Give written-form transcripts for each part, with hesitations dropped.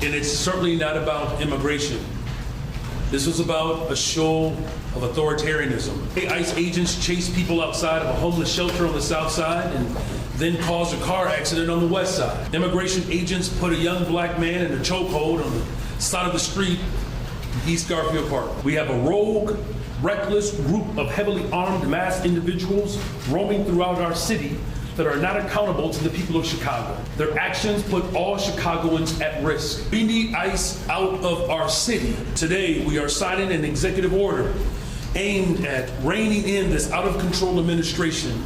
And it's certainly not about immigration. This was about a show of authoritarianism. ICE agents chased people outside of a homeless shelter on the south side and then caused a car accident on the west side. Immigration agents put a young black man in a chokehold on the side of the street in East Garfield Park. We have a rogue, reckless group of heavily armed masked individuals roaming throughout our city that are not accountable to the people of Chicago. Their actions put all Chicagoans at risk. We need ICE out of our city. Today, we are signing an executive order aimed at reining in this out-of-control administration.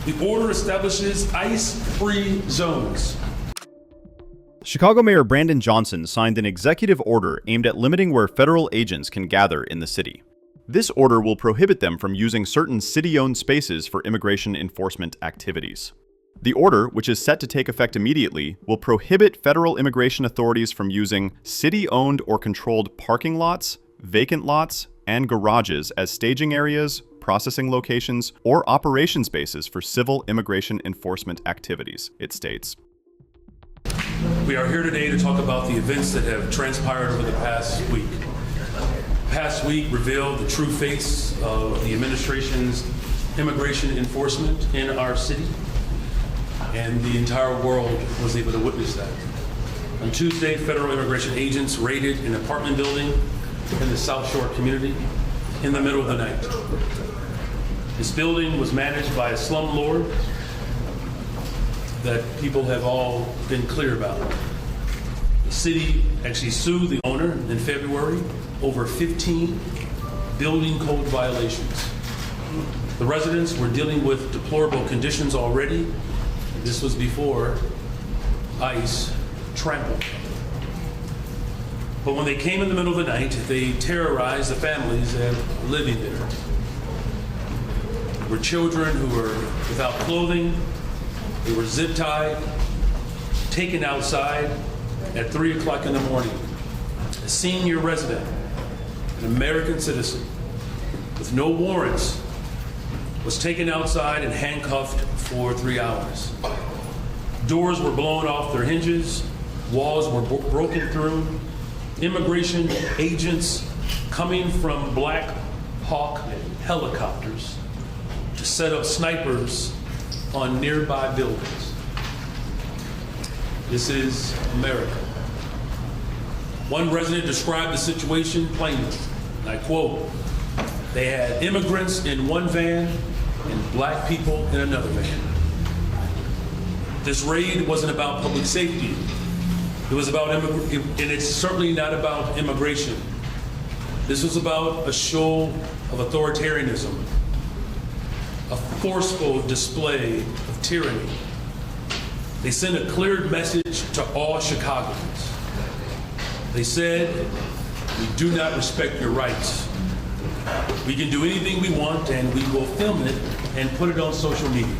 The order establishes ICE-free zones. Chicago Mayor Brandon Johnson signed an executive order aimed at limiting where federal agents can gather in the city. This order will prohibit them from using certain city-owned spaces for immigration enforcement activities. The order, which is set to take effect immediately, will prohibit federal immigration authorities from using city-owned or controlled parking lots, vacant lots, and garages as staging areas, processing locations, or operation spaces for civil immigration enforcement activities, it states. We are here today to talk about the events that have transpired over the past week. Past week revealed the true face of the administration's immigration enforcement in our city, and the entire world was able to witness that. On Tuesday, federal immigration agents raided an apartment building in the South Shore community in the middle of the night. This building was managed by a slumlord that people have all been clear about. The city actually sued the owner in February over 15 building code violations. The residents were dealing with deplorable conditions already. This was before ICE trampled. But when they came in the middle of the night, they terrorized the families that were living there. There were children who were without clothing. They were zip-tied, taken outside at 3 o'clock in the morning. A senior resident, an American citizen with no warrants, was taken outside and handcuffed for 3 hours. Doors were blown off their hinges, walls were broken through. Immigration agents coming from Black Hawk helicopters to set up snipers on nearby buildings. This is America. One resident described the situation plainly, and I quote, "They had immigrants in one van and black people in another van." This raid wasn't about public safety. It was about and it's certainly not about immigration. This was about a show of authoritarianism, a forceful display of tyranny. They sent a clear message to all Chicagoans. They said, "We do not respect your rights. We can do anything we want and we will film it and put it on social media."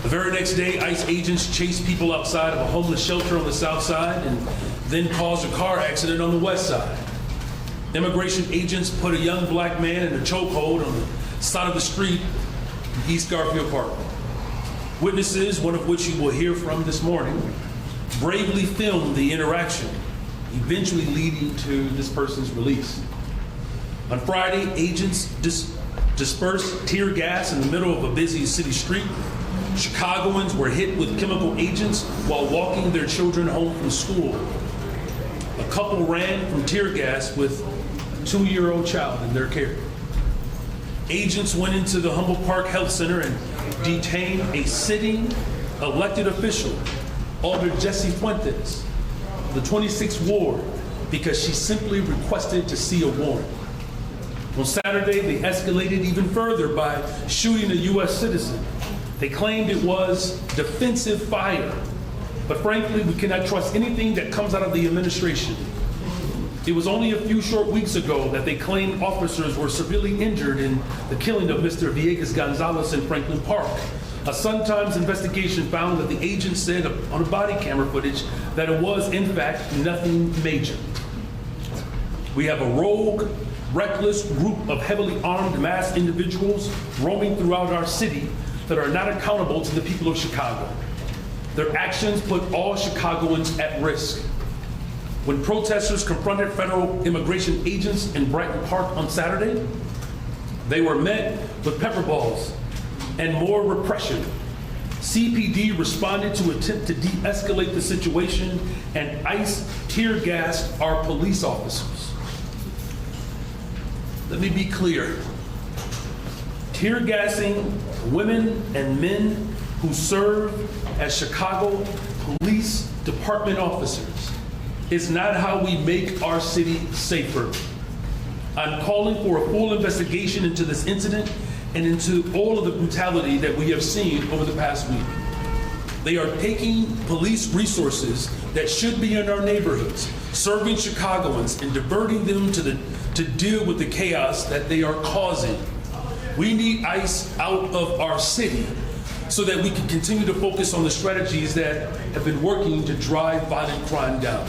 The very next day, ICE agents chased people outside of a homeless shelter on the south side and then caused a car accident on the west side. Immigration agents put a young black man in a chokehold on the side of the street in East Garfield Park. Witnesses, one of which you will hear from this morning, bravely filmed the interaction, eventually leading to this person's release. On Friday, agents dispersed tear gas in the middle of a busy city street. Chicagoans were hit with chemical agents while walking their children home from school. A couple ran from tear gas with a 2-year-old child in their care. Agents went into the Humboldt Park Health Center and detained a sitting elected official, Alder Jessie Fuentes, of the 26th Ward, because she simply requested to see a warrant. On Saturday, they escalated even further by shooting a U.S. citizen. They claimed it was defensive fire, but frankly, we cannot trust anything that comes out of the administration. It was only a few short weeks ago that they claimed officers were severely injured in the killing of Mr. Villegas Gonzalez in Franklin Park. A Sun-Times investigation found that the agent said on a body camera footage that it was, in fact, nothing major. We have a rogue, reckless group of heavily armed masked individuals roaming throughout our city that are not accountable to the people of Chicago. Their actions put all Chicagoans at risk. When protesters confronted federal immigration agents in Brighton Park on Saturday, they were met with pepper balls and more repression. CPD responded to attempt to de-escalate the situation, and ICE tear gassed our police officers. Let me be clear. Tear gassing women and men who serve as Chicago Police Department officers is not how we make our city safer. I'm calling for a full investigation into this incident and into all of the brutality that we have seen over the past week. They are taking police resources that should be in our neighborhoods, serving Chicagoans, and diverting them to deal with the chaos that they are causing. We need ICE out of our city so that we can continue to focus on the strategies that have been working to drive violent crime down.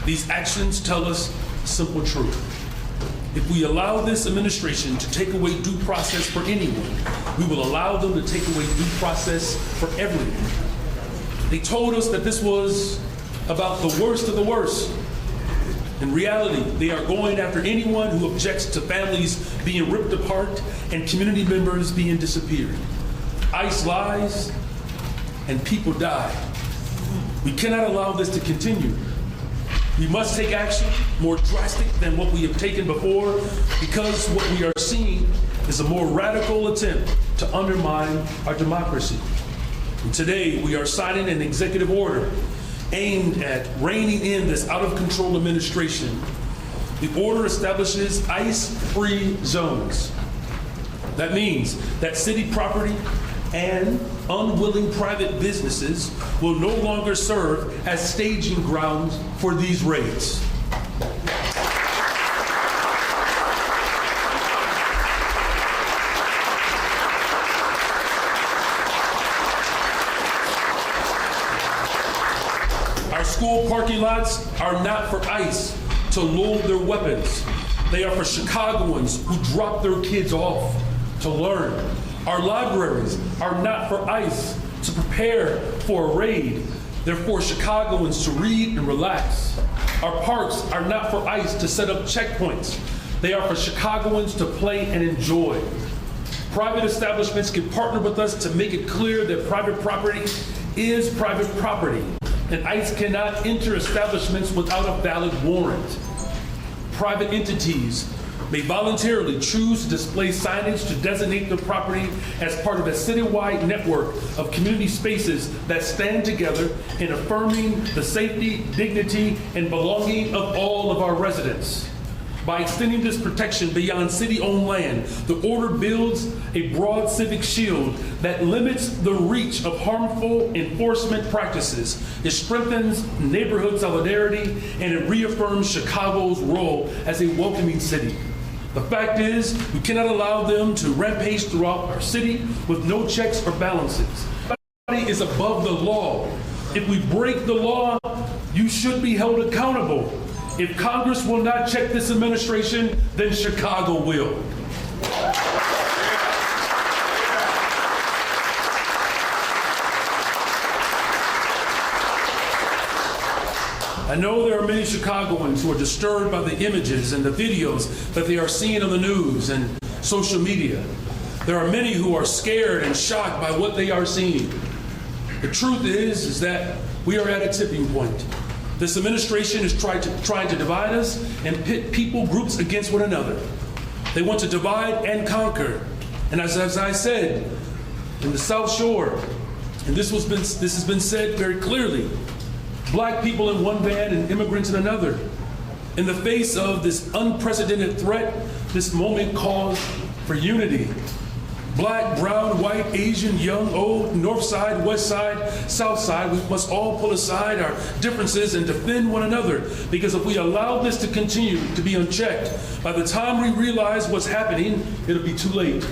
These actions tell us simple truth. If we allow this administration to take away due process for anyone, we will allow them to take away due process for everyone. They told us that this was about the worst of the worst. In reality, they are going after anyone who objects to families being ripped apart and community members being disappeared. ICE lies and people die. We cannot allow this to continue. We must take action more drastic than what we have taken before, because what we are seeing is a more radical attempt to undermine our democracy. And today, we are signing an executive order aimed at reining in this out-of-control administration. The order establishes ICE-free zones. That means that city property and unwilling private businesses will no longer serve as staging grounds for these raids. Our school parking lots are not for ICE to load their weapons. They are for Chicagoans who drop their kids off to learn. Our libraries are not for ICE to prepare for a raid. They're for Chicagoans to read and relax. Our parks are not for ICE to set up checkpoints. They are for Chicagoans to play and enjoy. Private establishments can partner with us to make it clear that private property is private property, and ICE cannot enter establishments without a valid warrant. Private entities may voluntarily choose to display signage to designate their property as part of a citywide network of community spaces that stand together in affirming the safety, dignity, and belonging of all of our residents. By extending this protection beyond city-owned land, the order builds a broad civic shield that limits the reach of harmful enforcement practices. It strengthens neighborhood solidarity, and it reaffirms Chicago's role as a welcoming city. The fact is, we cannot allow them to rampage throughout our city with no checks or balances. Nobody is above the law. If we break the law, you should be held accountable. If Congress will not check this administration, then Chicago will. I know there are many Chicagoans who are disturbed by the images and the videos that they are seeing on the news and social media. There are many who are scared and shocked by what they are seeing. The truth is that we are at a tipping point. This administration is trying to divide us and pit people groups against one another. They want to divide and conquer. And as I said, in the South Shore, and this has been said very clearly, Black people in one van and immigrants in another. In the face of this unprecedented threat, this moment calls for unity. Black, brown, white, Asian, young, old, north side, west side, south side, we must all pull aside our differences and defend one another, because if we allow this to continue to be unchecked, by the time we realize what's happening, it'll be too late.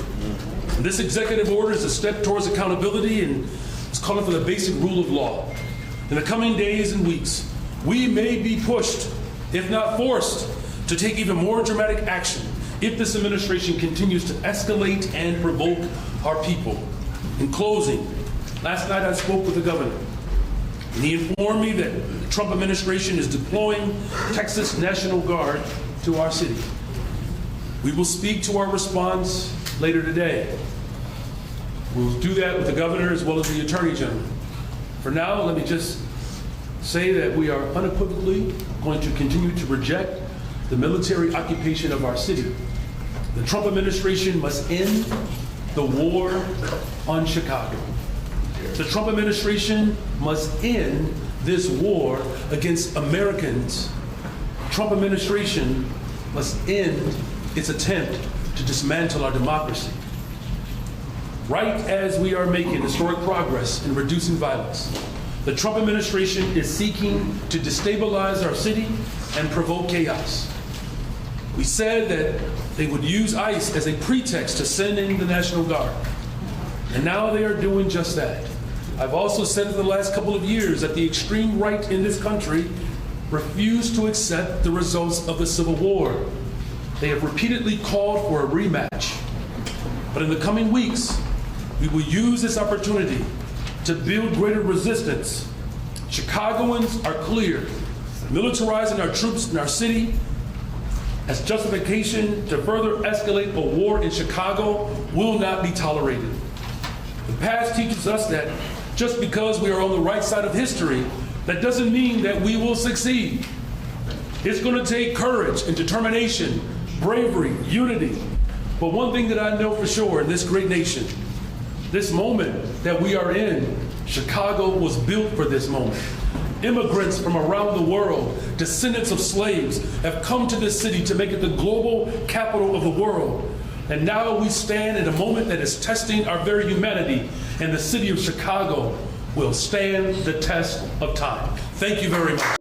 And this executive order is a step towards accountability, and it's calling for the basic rule of law. In the coming days and weeks, we may be pushed, if not forced, to take even more dramatic action if this administration continues to escalate and provoke our people. In closing, last night I spoke with the governor. And he informed me that the Trump administration is deploying Texas National Guard to our city. We will speak to our response later today. We'll do that with the governor as well as the attorney general. For now, let me just say that we are unequivocally going to continue to reject the military occupation of our city. The Trump administration must end the war on Chicago. The Trump administration must end this war against Americans. Trump administration must end its attempt to dismantle our democracy. Right as we are making historic progress in reducing violence, the Trump administration is seeking to destabilize our city and provoke chaos. We said that they would use ICE as a pretext to send in the National Guard. And now they are doing just that. I've also said for the last couple of years that the extreme right in this country refused to accept the results of the Civil War. They have repeatedly called for a rematch. But in the coming weeks, we will use this opportunity to build greater resistance. Chicagoans are clear. Militarizing our troops in our city as justification to further escalate a war in Chicago will not be tolerated. The past teaches us that just because we are on the right side of history, that doesn't mean that we will succeed. It's going to take courage and determination, bravery, unity. But one thing that I know for sure in this great nation, this moment that we are in, Chicago was built for this moment. Immigrants from around the world, descendants of slaves, have come to this city to make it the global capital of the world. And now we stand in a moment that is testing our very humanity, and the city of Chicago will stand the test of time. Thank you very much.